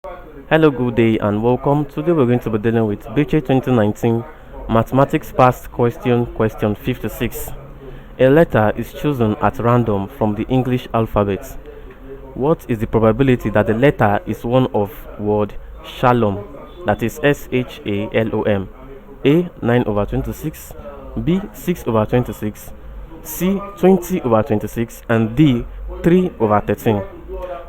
Hello, good day, and welcome. Today we're going to be dealing with BECE 2019 Mathematics Past question 56. A letter is chosen at random from the English alphabet. What is the probability that the letter is one of word shalom, that is SHALOM? A 9/26, B 6/26, C 20/26, and D 3/13.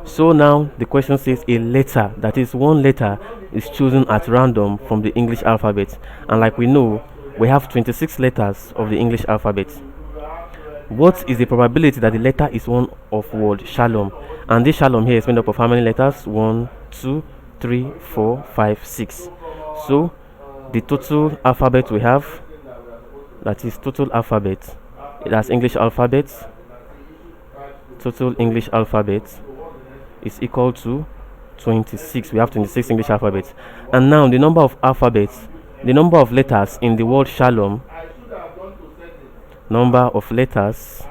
So now the question says a letter, that is one letter, is chosen at random from the English alphabet, and like we know, we have 26 letters of the English alphabet. What is the probability that the letter is one of word shalom? And this shalom here is made up of how many letters? 1, 2, 3, 4, 5, 6. So the total alphabet we have, that is total alphabet, that's English alphabet, total English alphabet is equal to 26. We have 26 English alphabets. And now the number of alphabets, the number of letters in the word shalom, number of letters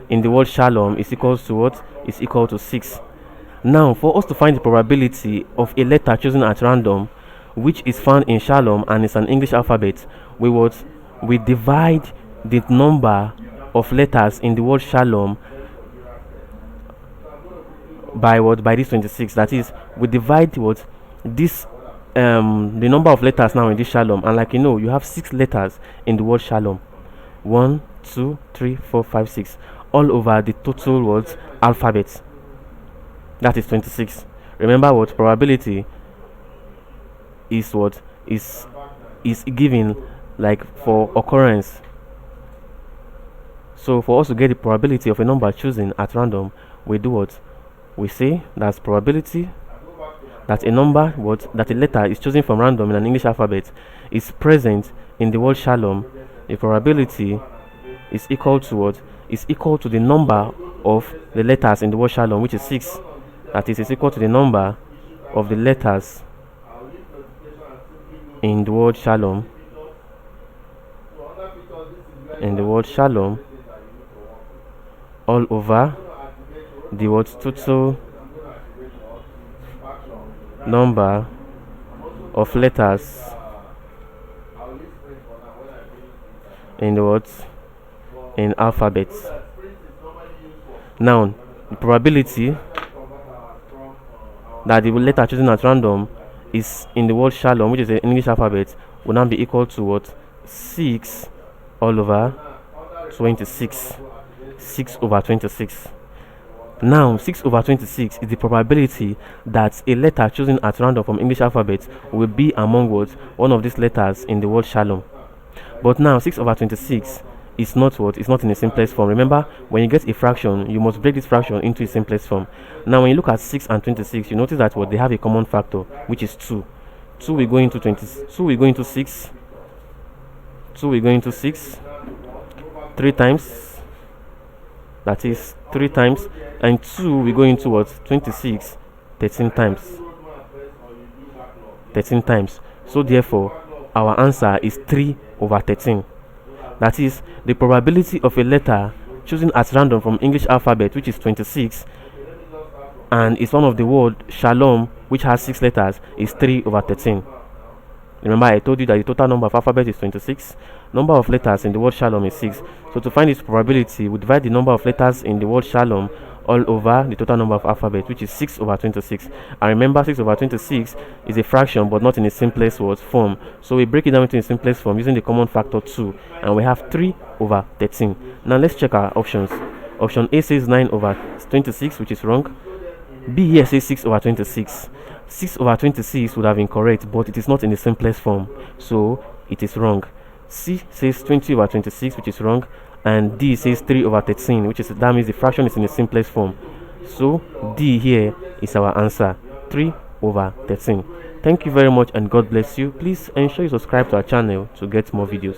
in the word shalom is equal to what? Is equal to 6. Now for us to find the probability of a letter chosen at random which is found in shalom and is an English alphabet, we divide the number of letters in the word shalom by what? By this 26. That is, we divide what? This the number of letters now in this shalom, and like you know, you have 6 letters in the word shalom. 1, 2, 3, 4, 5, 6, all over the total words alphabet. That is 26. Remember what probability is? What is given like for occurrence. So for us to get the probability of a number chosen at random, we do what? We say that's probability that a number, that a letter is chosen from random in an English alphabet is present in the word shalom. The probability is equal to what? Is equal to the number of the letters in the word shalom, which is 6. That is equal to the number of the letters in the word shalom, all over the word total number of letters in the words in alphabets. Now the probability that the letter chosen at random is in the word shalom, which is the English alphabet, will now be equal to what? 6 all over 26. 6/26. Now 6/26 is the probability that a letter chosen at random from English alphabet will be among what? One of these letters in the word shalom. But now 6/26 is not what? It's not in the simplest form. Remember, when you get a fraction, you must break this fraction into its simplest form. Now when you look at 6 and 26, you notice that what? They have a common factor, which is 2. 2 will go into 20. 2 will go into 6. 2 will go into 6 3 times. That is 3 times, and 2 we go into what? 26 13 times. 13 times. So therefore our answer is 3/13. That is, the probability of a letter chosen at random from English alphabet, which is 26, and is one of the word shalom, which has 6 letters, is 3/13. Remember, I told you that the total number of alphabet is 26. Number of letters in the word shalom is 6. So to find its probability, we divide the number of letters in the word shalom all over the total number of alphabet, which is 6/26. And remember, 6/26 is a fraction, but not in the simplest word form. So we break it down into the simplest form using the common factor 2, and we have 3/13. Now let's check our options. Option A says 9/26, which is wrong. B here says 6/26. 6/26 would have been correct, but it is not in the simplest form, so it is wrong. C says 20/26, which is wrong, and D says 3/13, which is, that means the fraction is in the simplest form. So D here is our answer, 3/13. Thank you very much, and God bless you. Please ensure you subscribe to our channel to get more videos.